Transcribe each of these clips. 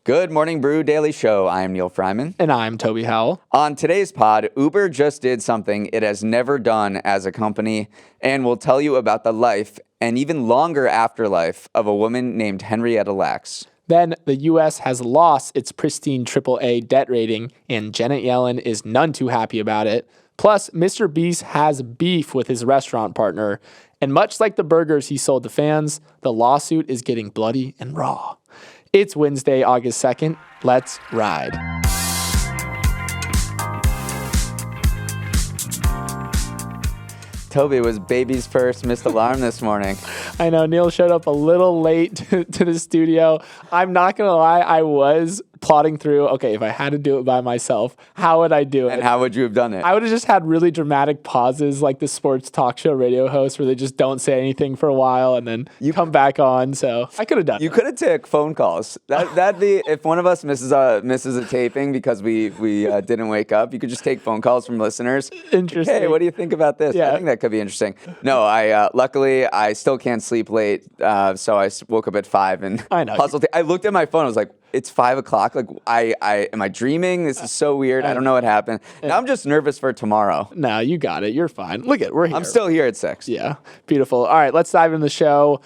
Good morning, Brew Daily Show. I'm Neal Freyman. And I'm Toby Howell. On today's pod, Uber just did something it has never done as a company, and we'll tell you about the life and even longer afterlife of a woman named Henrietta Lacks. Then the U.S. has lost its pristine AAA debt rating, and Janet Yellen is none too happy about it. Plus, MrBeast has beef with his restaurant partner, and much like the burgers he sold to fans, the lawsuit is getting bloody and raw. It's Wednesday, August 2nd. Let's ride. Toby was baby's first missed alarm this morning. I know, Neal showed up a little late to the studio. I'm not going to lie, I was plotting through, okay, if I had to do it by myself, how would I do it? And how would you have done it? I would have just had really dramatic pauses like the sports talk show radio host where they just don't say anything for a while and then you come back on. So I could have done it. You could have took phone calls. That'd be, if one of us misses a taping because we didn't wake up, you could just take phone calls from listeners. Interesting. Hey, what do you think about this? Yeah. I think that could be interesting. No, luckily I still can't sleep late, so I woke up at 5 and I know. puzzled. I looked at my phone. I was like, it's 5 o'clock. Like, am I dreaming? This is so weird. I don't know what happened. Now I'm just nervous for tomorrow. No, you got it. You're fine. Look we're here. I'm still here at 6. Yeah, beautiful. All right, let's dive into the show.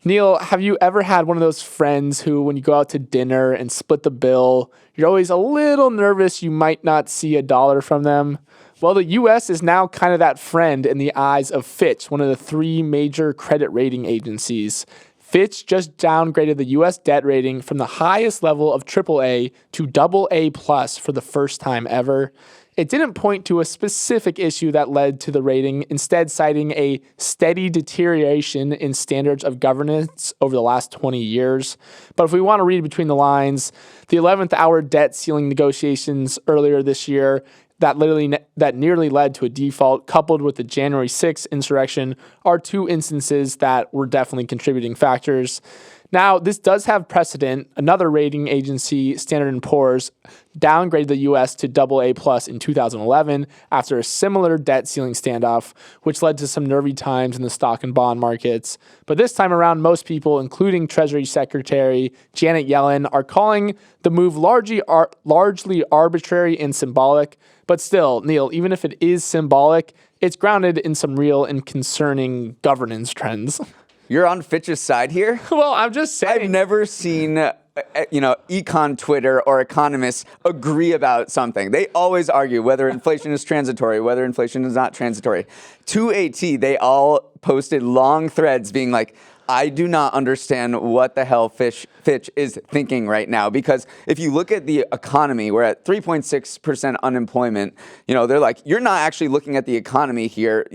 Neal, have you ever had one of those friends who, when you go out to dinner and split the bill, you're always a little nervous you might not see $1 from them? Well, the U.S. is now kind of that friend in the eyes of Fitch, one of the 3 major credit rating agencies. Fitch just downgraded the U.S. debt rating from the highest level of AAA to AA+ for the first time ever. It didn't point to a specific issue that led to the rating, instead citing a steady deterioration in standards of governance over the last 20 years. But if we want to read between the lines, the 11th hour debt ceiling negotiations earlier this year that nearly led to a default, coupled with the January 6th insurrection, are 2 instances that were definitely contributing factors. Now, this does have precedent. Another rating agency, Standard & Poor's, downgraded the U.S. to AA+ in 2011 after a similar debt ceiling standoff, which led to some nervy times in the stock and bond markets. But this time around, most people, including Treasury Secretary Janet Yellen, are calling the move largely arbitrary and symbolic. But still, Neal, even if it is symbolic, it's grounded in some real and concerning governance trends. You're on Fitch's side here? Well, I'm just saying. I've never seen, econ Twitter or economists agree about something. They always argue whether inflation is transitory, whether inflation is not transitory. To a T, they all posted long threads being like, I do not understand what the hell Fitch is thinking right now, because if you look at the economy, we're at 3.6% unemployment. They're like, you're not actually looking at the economy here.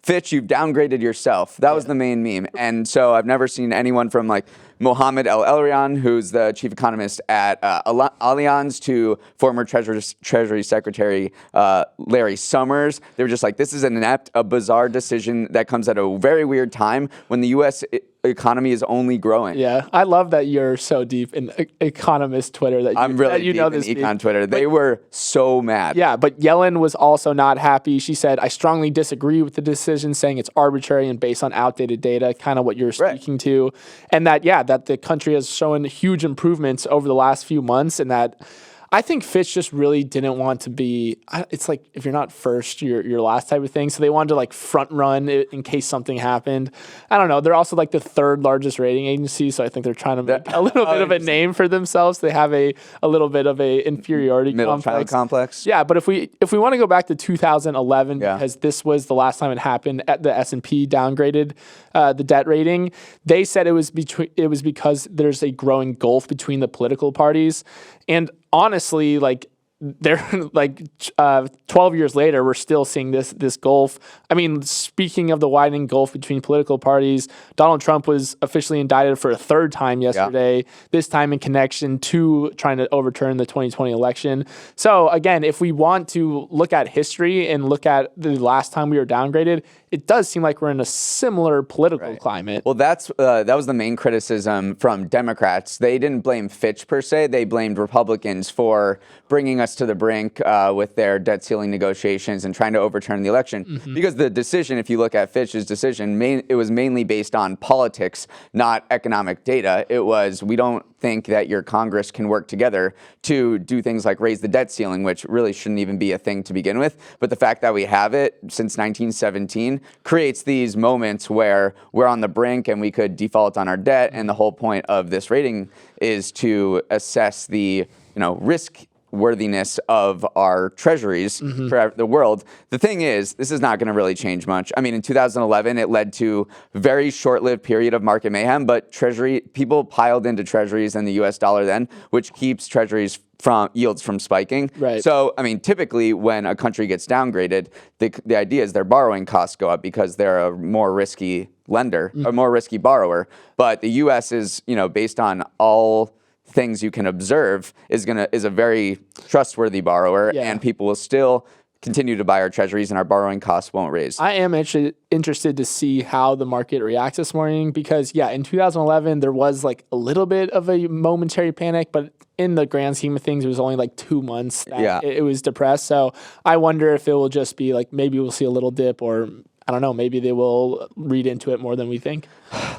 Fitch, you've downgraded yourself. That was the main meme. And so I've never seen anyone from like Mohammed El-Elrian, who's the chief economist at Allianz, to former Treasury Secretary Larry Summers. They were just like, this is a bizarre decision that comes at a very weird time when the U.S. economy is only growing. Yeah, I love that you're so deep in economist Twitter that I'm really deep in econ Twitter. They were so mad. Yeah, but Yellen was also not happy. She said, I strongly disagree with the decision, saying it's arbitrary and based on outdated data, kind of what you're speaking to. And that the country has shown huge improvements over the last few months, and that I think Fitch just really didn't want to be, it's like if you're not first, you're last type of thing. So they wanted to like front run it in case something happened. I don't know. They're also like the 3rd largest rating agency. So I think they're trying to make a little bit of a name for themselves. They have a little bit of a inferiority middle child complex. Yeah. But if we want to go back to 2011, because this was the last time it happened, at the S&P downgraded the debt rating, they said it was because there's a growing gulf between the political parties. And honestly, like they're like 12 years later, we're still seeing this gulf. I mean, speaking of the widening gulf between political parties, Donald Trump was officially indicted for a 3rd time yesterday, this time in connection to trying to overturn the 2020 election. So again, if we want to look at history and look at the last time we were downgraded, it does seem like we're in a similar political climate. Well, that was the main criticism from Democrats. They didn't blame Fitch per se. They blamed Republicans for bringing us to the brink with their debt ceiling negotiations and trying to overturn the election. Because the decision, if you look at Fitch's decision, it was mainly based on politics, not economic data. It was, we don't think that your Congress can work together to do things like raise the debt ceiling, which really shouldn't even be a thing to begin with. But the fact that we have it since 1917 creates these moments where we're on the brink and we could default on our debt. And the whole point of this rating is to assess the risk worthiness of our treasuries for the world. The thing is, this is not going to really change much. I mean, in 2011, it led to a very short-lived period of market mayhem, but people piled into treasuries and the US dollar then, which keeps treasuries yields from spiking. Right. So, I mean, typically when a country gets downgraded, the idea is their borrowing costs go up because they're a more risky lender, a more risky borrower. But the US is, based on all things you can observe, is a very trustworthy borrower, and people will still continue to buy our treasuries and our borrowing costs won't raise. I am actually interested to see how the market reacts this morning because, in 2011, there was like a little bit of a momentary panic, but in the grand scheme of things, it was only like 2 months that it was depressed. So I wonder if it will just be like maybe we'll see a little dip, or I don't know, maybe they will read into it more than we think.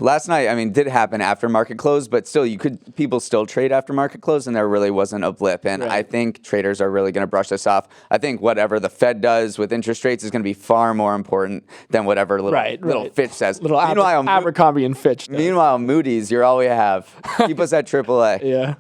Last night, did happen after market close, but still, people still trade after market close, and there really wasn't a blip. And I think traders are really going to brush this off. I think whatever the Fed does with interest rates is going to be far more important than whatever little Fitch says. Little Abercrombie and Fitch does. Meanwhile, Moody's, you're all we have. Keep us at AAA. Yeah.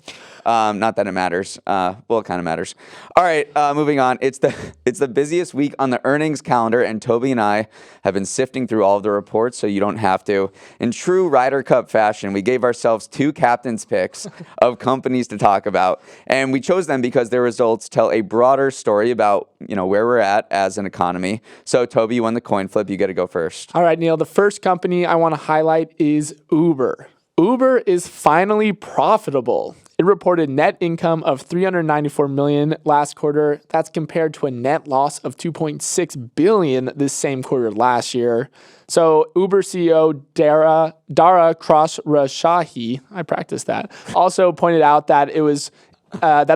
Not that it matters. Well, it kind of matters. All right, moving on. It's the busiest week on the earnings calendar, and Toby and I have been sifting through all of the reports so you don't have to. In true Ryder Cup fashion, we gave ourselves 2 captain's picks of companies to talk about, and we chose them because their results tell a broader story about where we're at as an economy. So, Toby, you won the coin flip. You get to go first. All right, Neal. The first company I want to highlight is Uber. Uber is finally profitable. It reported net income of $394 million last quarter. That's compared to a net loss of $2.6 billion this same quarter last year. So Uber CEO Dara Khosrowshahi, I practiced that, also pointed out that it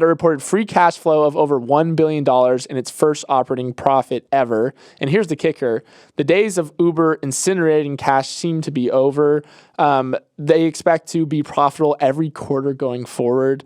reported free cash flow of over $1 billion in its first operating profit ever. And here's the kicker. The days of Uber incinerating cash seem to be over. They expect to be profitable every quarter going forward.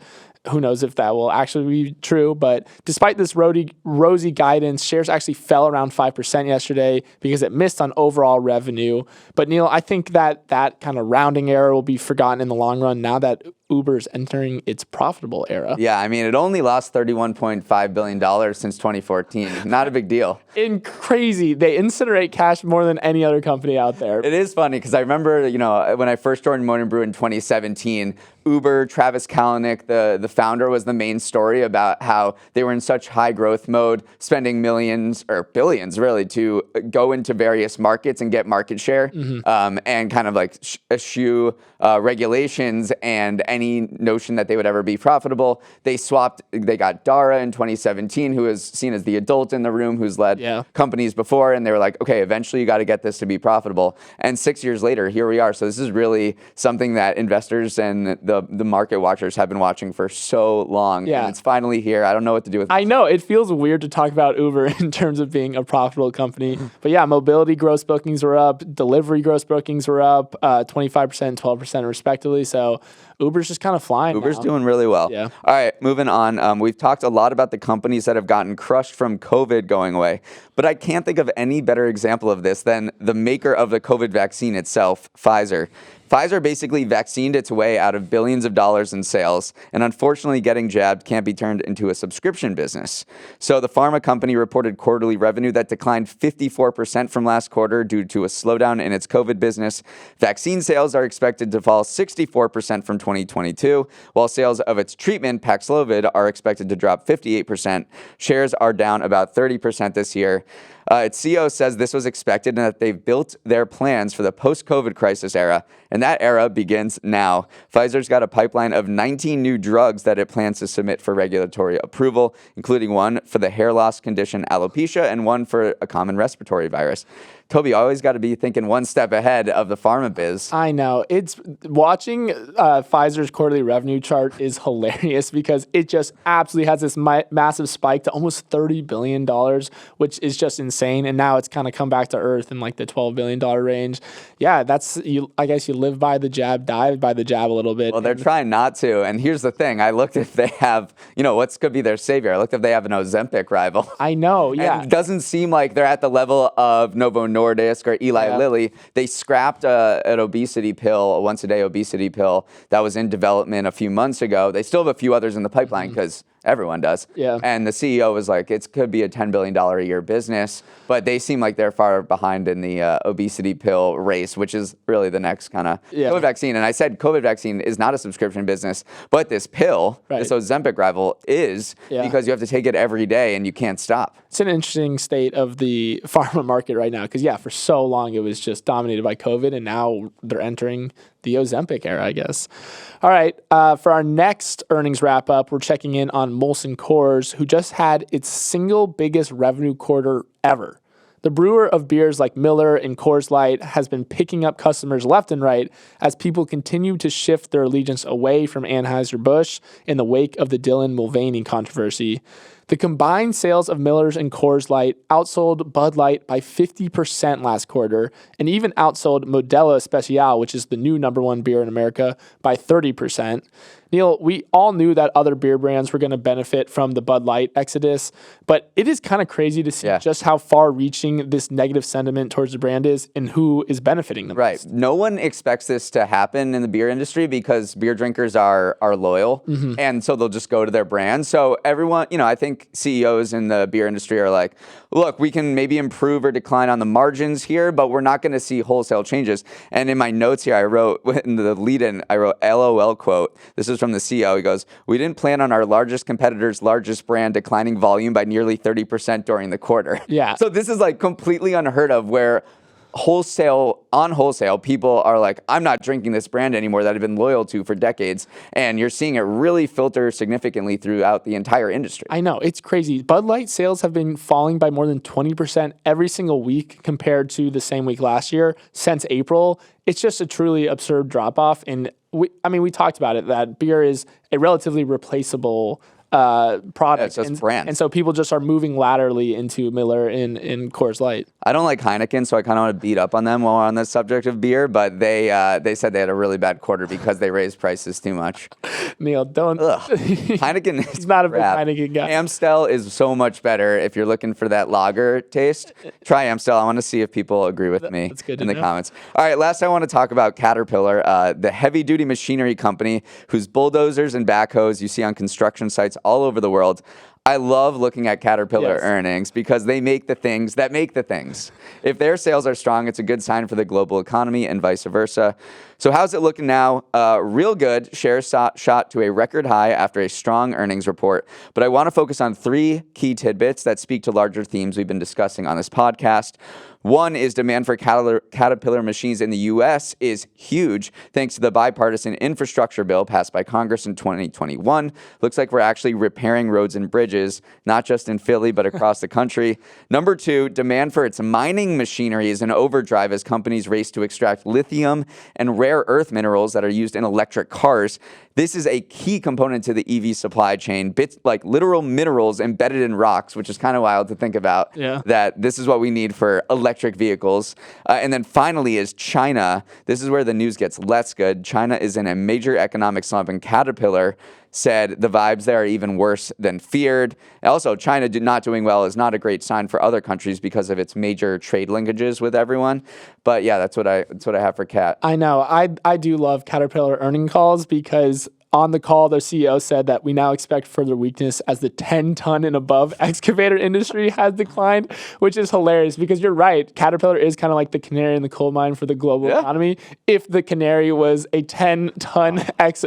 Who knows if that will actually be true, but despite this rosy guidance, shares actually fell around 5% yesterday because it missed on overall revenue. But Neal, I think that kind of rounding error will be forgotten in the long run now that Uber's entering its profitable era. Yeah, it only lost $31.5 billion since 2014. Not a big deal. Crazy. They incinerate cash more than any other company out there. It is funny because I remember, when I first joined Morning Brew in 2017, Uber, Travis Kalanick, the founder, was the main story about how they were in such high growth mode, spending millions or billions really to go into various markets and get market share, and kind of like eschew regulations and any notion that they would ever be profitable. They got Dara in 2017, who was seen as the adult in the room who's led companies before, and they were like, okay, eventually you got to get this to be profitable. And 6 years later, here we are. So this is really something that investors and the market watchers have been watching for so long. Yeah. And it's finally here. I don't know what to do with it. I know. It feels weird to talk about Uber in terms of being a profitable company. But yeah, mobility gross bookings were up. Delivery gross bookings were up 25% and 12% respectively. So Uber's just kind of flying Uber's now. doing really well. Yeah. All right, moving on. We've talked a lot about the companies that have gotten crushed from COVID going away, but I can't think of any better example of this than the maker of the COVID vaccine itself, Pfizer. Pfizer basically vaccinated its way out of billions of dollars in sales, and unfortunately getting jabbed can't be turned into a subscription business. So the pharma company reported quarterly revenue that declined 54% from last quarter due to a slowdown in its COVID business. Vaccine sales are expected to fall 64% from 2022, while sales of its treatment, Paxlovid, are expected to drop 58%. Shares are down about 30% this year. Its CEO says this was expected and that they've built their plans for the post-COVID crisis era, and that era begins now. Pfizer's got a pipeline of 19 new drugs that it plans to submit for regulatory approval, including one for the hair loss condition alopecia and one for a common respiratory virus. Toby, always got to be thinking one step ahead of the pharma biz. I know. It's watching Pfizer's quarterly revenue chart is hilarious because it just absolutely has this massive spike to almost $30 billion, which is just insane. And now it's kind of come back to earth in like the $12 billion range. Yeah, I guess you live by the jab, die by the jab a little bit. Well, they're trying not to. And here's the thing. I looked if they have, what could be their savior. I looked if they have an Ozempic rival. I know, yeah. And it doesn't seem like they're at the level of Novo Nordisk or Eli Lilly. They scrapped an obesity pill, a once-a-day obesity pill that was in development a few months ago. They still have a few others in the pipeline because everyone does. Yeah. And the CEO was like, it could be a $10 billion a year business, but they seem like they're far behind in the obesity pill race, which is really the next kind of COVID vaccine. And I said COVID vaccine is not a subscription business, but this pill, this Ozempic rival is because you have to take it every day and you can't stop. It's an interesting state of the pharma market right now because, for so long it was just dominated by COVID, and now they're entering the Ozempic era, I guess. All right, for our next earnings wrap-up, we're checking in on Molson Coors, who just had its single biggest revenue quarter ever. The brewer of beers like Miller and Coors Light has been picking up customers left and right as people continue to shift their allegiance away from Anheuser-Busch in the wake of the Dylan Mulvaney controversy. The combined sales of Miller's and Coors Light outsold Bud Light by 50% last quarter and even outsold Modelo Especial, which is the new number one beer in America, by 30%. Neal, we all knew that other beer brands were going to benefit from the Bud Light exodus, but it is kind of crazy to see just how far-reaching this negative sentiment towards the brand is and who is benefiting them. Right. No one expects this to happen in the beer industry because beer drinkers are loyal, and so they'll just go to their brand. So everyone, I think CEOs in the beer industry are like, look, we can maybe improve or decline on the margins here, but we're not going to see wholesale changes. And in my notes here, I wrote, in the lead-in, I wrote LOL quote. This is from the CEO. He goes, "We didn't plan on our largest competitor's largest brand declining volume by nearly 30% during the quarter." Yeah. So this is like completely unheard of where wholesale people are like, I'm not drinking this brand anymore that I've been loyal to for decades. And you're seeing it really filter significantly throughout the entire industry. I know, it's crazy. Bud Light sales have been falling by more than 20% every single week compared to the same week last year since April. It's just a truly absurd drop off. And we talked about it, that beer is a relatively replaceable product. It's just brand. And so people just are moving laterally into Miller and Coors Light. I don't like Heineken, so I kind of want to beat up on them while we're on the subject of beer, but they said they had a really bad quarter because they raised prices too much. Neal, don't. Heineken is He's not a big crap. Heineken guy. Amstel is so much better if you're looking for that lager taste. Try Amstel. I want to see if people agree with me That's good in to the know. comments. All right, last I want to talk about Caterpillar, the heavy-duty machinery company whose bulldozers and backhoes you see on construction sites all over the world. I love looking at Caterpillar earnings because they make the things that make the things. If their sales are strong, it's a good sign for the global economy and vice versa. So how's it looking now? Real good. Shares shot to a record high after a strong earnings report. But I want to focus on three key tidbits that speak to larger themes we've been discussing on this podcast. One is demand for Caterpillar machines in the U.S. is huge thanks to the bipartisan infrastructure bill passed by Congress in 2021. Looks like we're actually repairing roads and bridges, not just in Philly, but across the country. Number two, demand for its mining machinery is in overdrive as companies race to extract lithium and rare earth minerals that are used in electric cars. This is a key component to the EV supply chain, bits like literal minerals embedded in rocks, which is kind of wild to think about, that this is what we need for electric vehicles. And then finally is China. This is where the news gets less good. China is in a major economic slump, and Caterpillar said the vibes there are even worse than feared. Also, China not doing well is not a great sign for other countries because of its major trade linkages with everyone. But yeah, that's what I have for Cat. I know. I do love Caterpillar earning calls because On the call, their CEO said that we now expect further weakness as the 10-ton and above excavator industry has declined, which is hilarious because you're right. Caterpillar is kind of like the canary in the coal mine for the global economy. If the canary was a 10-ton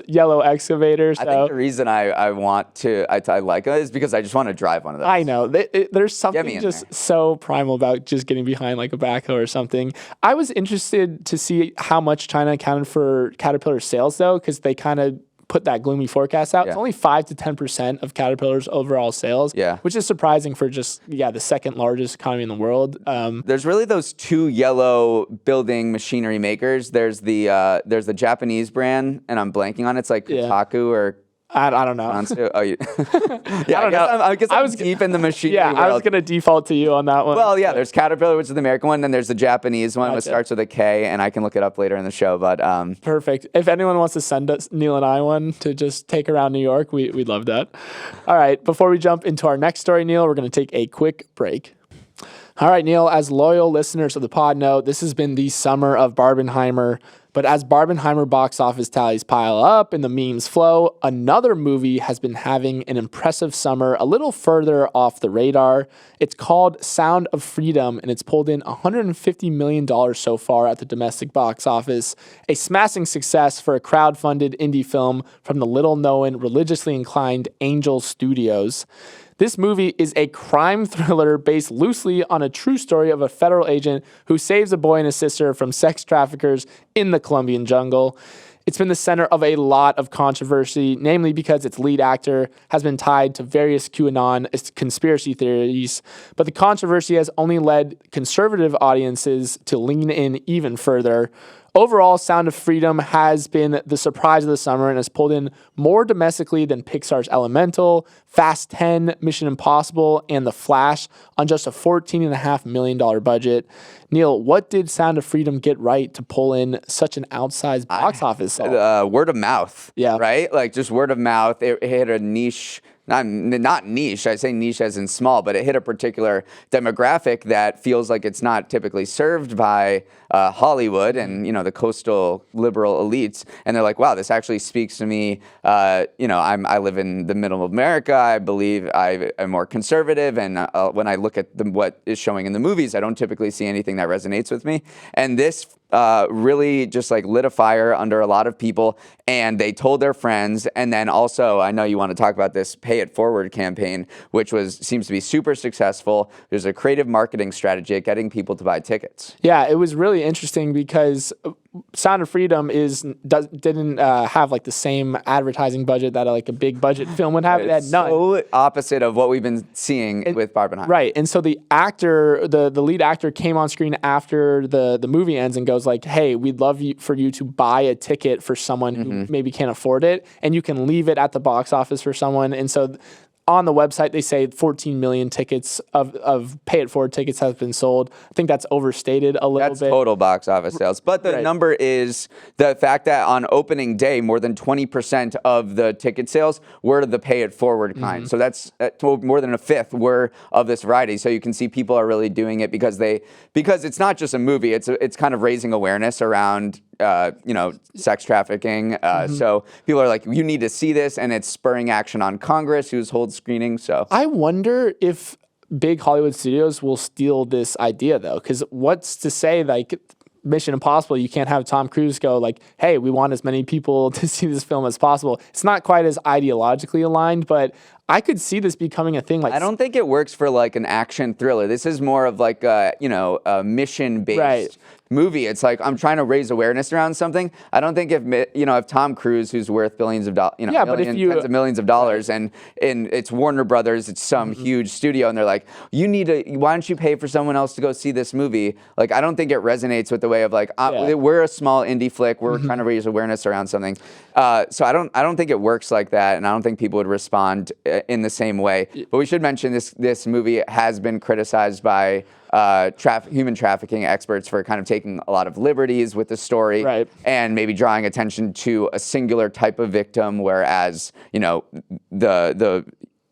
yellow excavator. So. I think the reason I like it is because I just want to drive one of those. I know. There's something just so primal about just getting behind like a backhoe or something. I was interested to see how much China accounted for Caterpillar sales, though, because they kind of put that gloomy forecast out. It's only 5 to 10% of Caterpillar's overall sales, which is surprising for just the second largest economy in the world. There's really those two yellow building machinery makers. There's the Japanese brand, and I'm blanking on it. It's like Kotaku or I don't know. I guess I was deep in the machinery world. I was going to default to you on that one. Well, there's Caterpillar, which is the American one, then there's the Japanese one, which starts with a K, and I can look it up later in the show. But perfect. If anyone wants to send us Neal and I one to just take around New York, we'd love that. All right, before we jump into our next story, Neal, we're going to take a quick break. All right, Neal, as loyal listeners of the pod know, this has been the summer of Barbenheimer. But as Barbenheimer box office tallies pile up and the memes flow, another movie has been having an impressive summer a little further off the radar. It's called Sound of Freedom, and it's pulled in $150 million so far at the domestic box office, a smashing success for a crowd-funded indie film from the little-known, religiously inclined Angel Studios. This movie is a crime thriller based loosely on a true story of a federal agent who saves a boy and his sister from sex traffickers in the Colombian jungle. It's been the center of a lot of controversy, namely because its lead actor has been tied to various QAnon conspiracy theories. But the controversy has only led conservative audiences to lean in even further. Overall, Sound of Freedom has been the surprise of the summer and has pulled in more domestically than Pixar's Elemental, Fast 10, Mission Impossible, and The Flash on just a $14.5 million budget. Neal, what did Sound of Freedom get right to pull in such an outsized box office? Word of mouth, yeah, right? Like just word of mouth. It hit a niche. Not niche, I say niche as in small, but it hit a particular demographic that feels like it's not typically served by Hollywood and, the coastal liberal elites. And they're like, wow, this actually speaks to me. I live in the middle of America. I believe I am more conservative. And when I look at what is showing in the movies, I don't typically see anything that resonates with me. And this really just like lit a fire under a lot of people, and they told their friends. And then also, I know you want to talk about this Pay It Forward campaign, which seems to be super successful. There's a creative marketing strategy at getting people to buy tickets. Yeah, it was really interesting because Sound of Freedom didn't have like the same advertising budget that like a big budget film would have. It had none. So opposite of what we've been seeing with Barbenheimer. Right, and so the actor, the lead actor, came on screen after the movie ends and goes like, "Hey, we'd love for you to buy a ticket for someone who maybe can't afford it, and you can leave it at the box office for someone." And so on the website, they say 14 million tickets of Pay It Forward tickets have been sold. I think that's overstated a little bit. That's total box office sales. But the number is the fact that on opening day, more than 20% of the ticket sales were the Pay It Forward kind. So that's more than a fifth were of this variety. So you can see people are really doing it because it's not just a movie. It's kind of raising awareness around sex trafficking. So people are like, you need to see this, and it's spurring action on Congress, who's holds screenings. So I wonder if big Hollywood studios will steal this idea, though, because what's to say like Mission Impossible, you can't have Tom Cruise go like, hey, we want as many people to see this film as possible. It's not quite as ideologically aligned, but I could see this becoming a thing. Like, I don't think it works for like an action thriller. This is more of like a mission-based movie. It's like I'm trying to raise awareness around something. I don't think if Tom Cruise, who's worth billions of dollars, tens of millions of dollars, and it's Warner Brothers, it's some huge studio, and they're like, why don't you pay for someone else to go see this movie? Like, I don't think it resonates with the way of like we're a small indie flick, we're trying to raise awareness around something. So I don't think it works like that, and I don't think people would respond in the same way. But we should mention this movie has been criticized by human trafficking experts for kind of taking a lot of liberties with the story, and maybe drawing attention to a singular type of victim, whereas the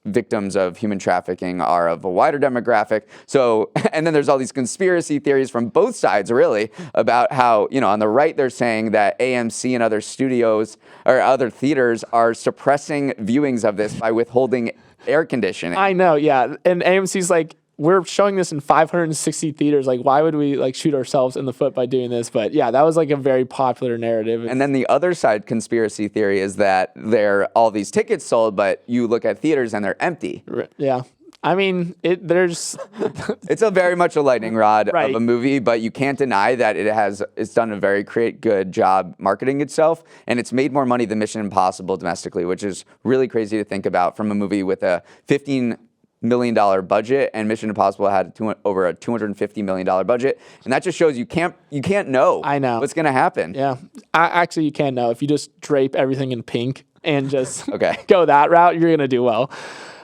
victims of human trafficking are of a wider demographic. So, and then there's all these conspiracy theories from both sides, really, about how, on the right, they're saying that AMC and other studios or other theaters are suppressing viewings of this by withholding air conditioning. I know, yeah. And AMC's like, we're showing this in 560 theaters. Like, why would we shoot ourselves in the foot by doing this? But yeah, that was a very popular narrative. And then the other side conspiracy theory is that there are all these tickets sold, but you look at theaters and they're empty. Yeah. I mean, there's... It's a very much a lightning rod Right. of a movie, but you can't deny that it's done a very good job marketing itself, and it's made more money than Mission Impossible domestically, which is really crazy to think about from a movie with a $15 million budget, and Mission Impossible had over a $250 million budget, and that just shows you can't know. I know what's going to happen. Yeah, actually, you can know if you just drape everything in pink and just Okay. go that route. You're gonna do well.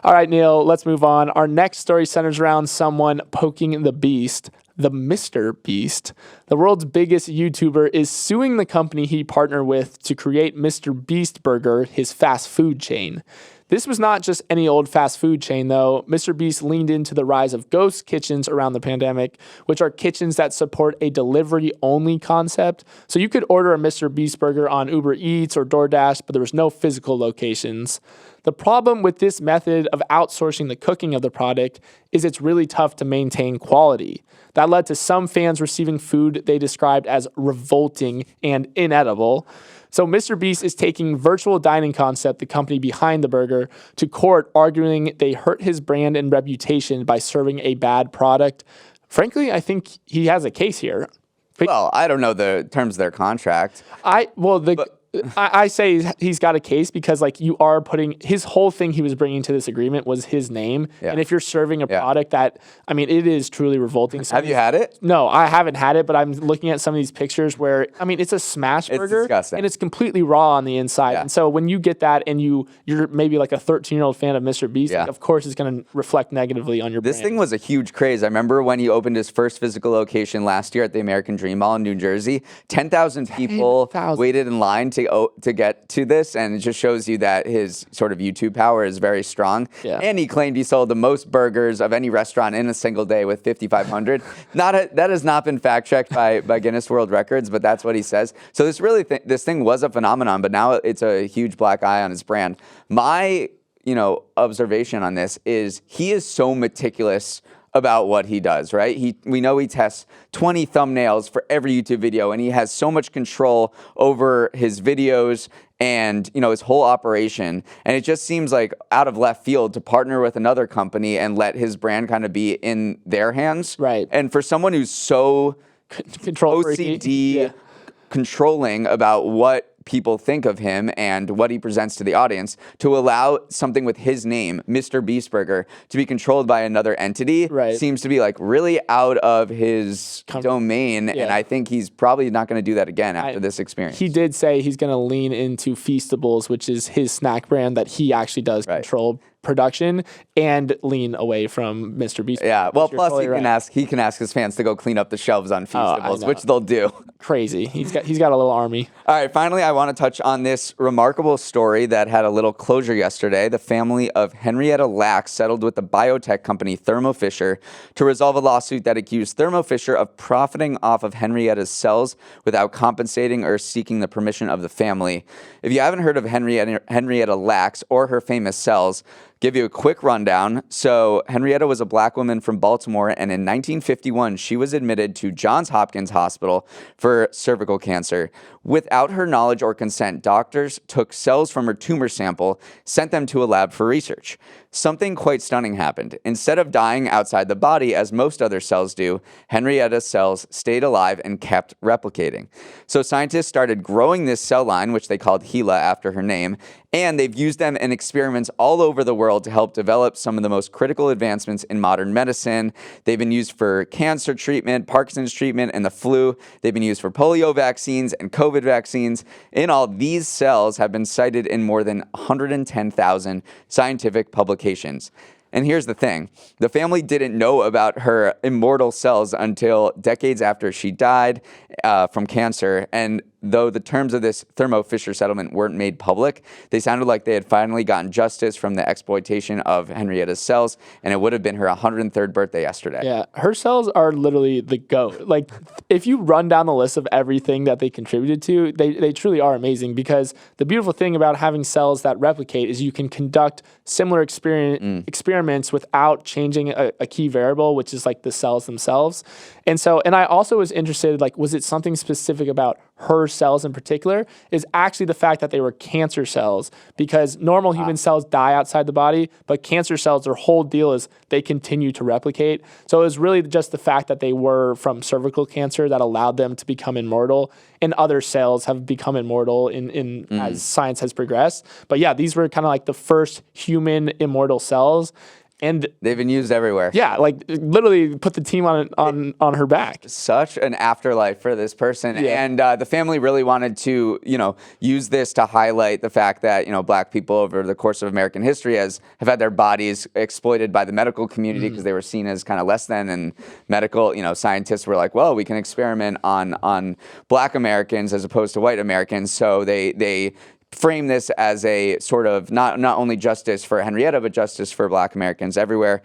All right, Neal, let's move on. Our next story centers around someone poking the beast. The MrBeast, the world's biggest YouTuber, is suing the company he partnered with to create MrBeast Burger, his fast food chain. This was not just any old fast food chain, though. MrBeast leaned into the rise of ghost kitchens around the pandemic, which are kitchens that support a delivery-only concept. So you could order a MrBeast burger on Uber Eats or DoorDash, but there was no physical locations. The problem with this method of outsourcing the cooking of the product is it's really tough to maintain quality. That led to some fans receiving food they described as revolting and inedible. So MrBeast is taking Virtual Dining Concept, the company behind the burger, to court, arguing they hurt his brand and reputation by serving a bad product. Frankly, I think he has a case here. Well, I don't know the terms of their contract. I say he's got a case because you are putting his whole thing he was bringing to this agreement was his name. Yeah. And if you're serving a product that, it is truly revolting. Have you had it? No, I haven't had it, but I'm looking at some of these pictures where, it's a smash burger. Disgusting. And it's completely raw on the inside. Yeah. And so when you get that and you're maybe a 13-year-old fan of MrBeast, of course it's going to reflect negatively on your brand. This thing was a huge craze. I remember when he opened his first physical location last year at the American Dream Mall in New Jersey. 10,000 people waited in line to get to this, and it just shows you that his sort of YouTube power is very strong. Yeah. And he claimed he sold the most burgers of any restaurant in a single day with 5,500. That has not been fact-checked by Guinness World Records, but that's what he says. So this thing was a phenomenon, but now it's a huge black eye on his brand. My observation on this is he is so meticulous about what he does, right? We know he tests 20 thumbnails for every YouTube video, and he has so much control over his videos and his whole operation. And it just seems like out of left field to partner with another company and let his brand kind of be in their hands. Right. And for someone who's so control OCD controlling about what people think of him and what he presents to the audience, to allow something with his name, MrBeast Burger, to be controlled by another entity seems to be really out of his domain. And I think he's probably not going to do that again after this experience. He did say he's going to lean into Feastables, which is his snack brand that he actually does control production, and lean away from MrBeast. Yeah, well, plus he can ask his fans to go clean up the shelves on Feastables, which they'll do. Crazy. He's got a little army. All right, finally, I want to touch on this remarkable story that had a little closure yesterday. The family of Henrietta Lacks settled with the biotech company Thermo Fisher to resolve a lawsuit that accused Thermo Fisher of profiting off of Henrietta's cells without compensating or seeking the permission of the family. If you haven't heard of Henrietta Lacks or her famous cells, give you a quick rundown. So Henrietta was a black woman from Baltimore, and in 1951, she was admitted to Johns Hopkins Hospital for cervical cancer. Without her knowledge or consent, doctors took cells from her tumor sample, sent them to a lab for research. Something quite stunning happened. Instead of dying outside the body, as most other cells do, Henrietta's cells stayed alive and kept replicating. So scientists started growing this cell line, which they called HeLa after her name, and they've used them in experiments all over the world to help develop some of the most critical advancements in modern medicine. They've been used for cancer treatment, Parkinson's treatment, and the flu. They've been used for polio vaccines and COVID vaccines. In all, these cells have been cited in more than 110,000 scientific publications. And here's the thing. The family didn't know about her immortal cells until decades after she died from cancer. And though the terms of this Thermo Fisher settlement weren't made public, they sounded like they had finally gotten justice from the exploitation of Henrietta's cells, and it would have been her 103rd birthday yesterday. Yeah, her cells are literally the GOAT. Like, if you run down the list of everything that they contributed to, they truly are amazing, because the beautiful thing about having cells that replicate is you can conduct similar experiments without changing a key variable, which is like the cells themselves. And I also was interested, like, was it something specific about her cells in particular? Is actually the fact that they were cancer cells, because normal human cells die outside the body, but cancer cells, their whole deal is they continue to replicate. So it was really just the fact that they were from cervical cancer that allowed them to become immortal, and other cells have become immortal as science has progressed. But yeah, these were kind of like the first human immortal cells. And they've been used everywhere. Yeah, like literally put the team on her back. Such an afterlife for this person. Yeah. And the family really wanted to, use this to highlight the fact that, Black people over the course of American history have had their bodies exploited by the medical community because they were seen as kind of less than, and medical, scientists were like, well, we can experiment on Black Americans as opposed to white Americans. So they frame this as a sort of not only justice for Henrietta, but justice for Black Americans everywhere.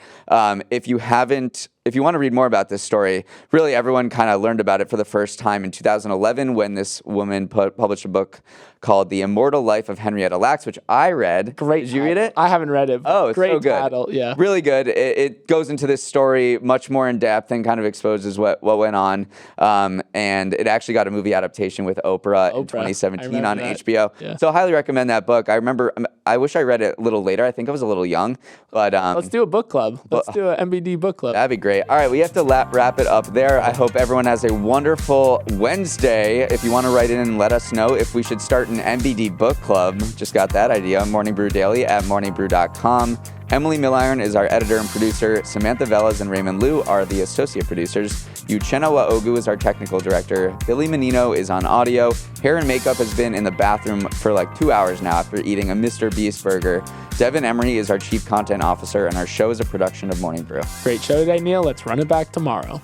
If you want to read more about this story, really everyone kind of learned about it for the first time in 2011 when this woman published a book called The Immortal Life of Henrietta Lacks, which I read. Great. Did you read it? I haven't read it. Oh, it's great so good. title. Yeah. Really good. It goes into this story much more in depth and kind of exposes what went on. And it actually got a movie adaptation with Oprah in 2017 on HBO. Yeah. So I highly recommend that book. I wish I read it a little later. I think I was a little young. But let's do a book club. Let's do an MBD book club. That'd be great. All right, we have to wrap it up there. I hope everyone has a wonderful Wednesday. If you want to write in and let us know if we should start an MBD book club, just got that idea. Morning Brew Daily at morningbrew.com. Emily Milliron is our editor and producer. Samantha Velez and Raymond Liu are the associate producers. Uchenna Waogu is our technical director. Billy Menino is on audio. Hair and makeup has been in the bathroom for like 2 hours now after eating a MrBeast burger. Devin Emery is our chief content officer, and our show is a production of Morning Brew. Great show today, Neal. Let's run it back tomorrow.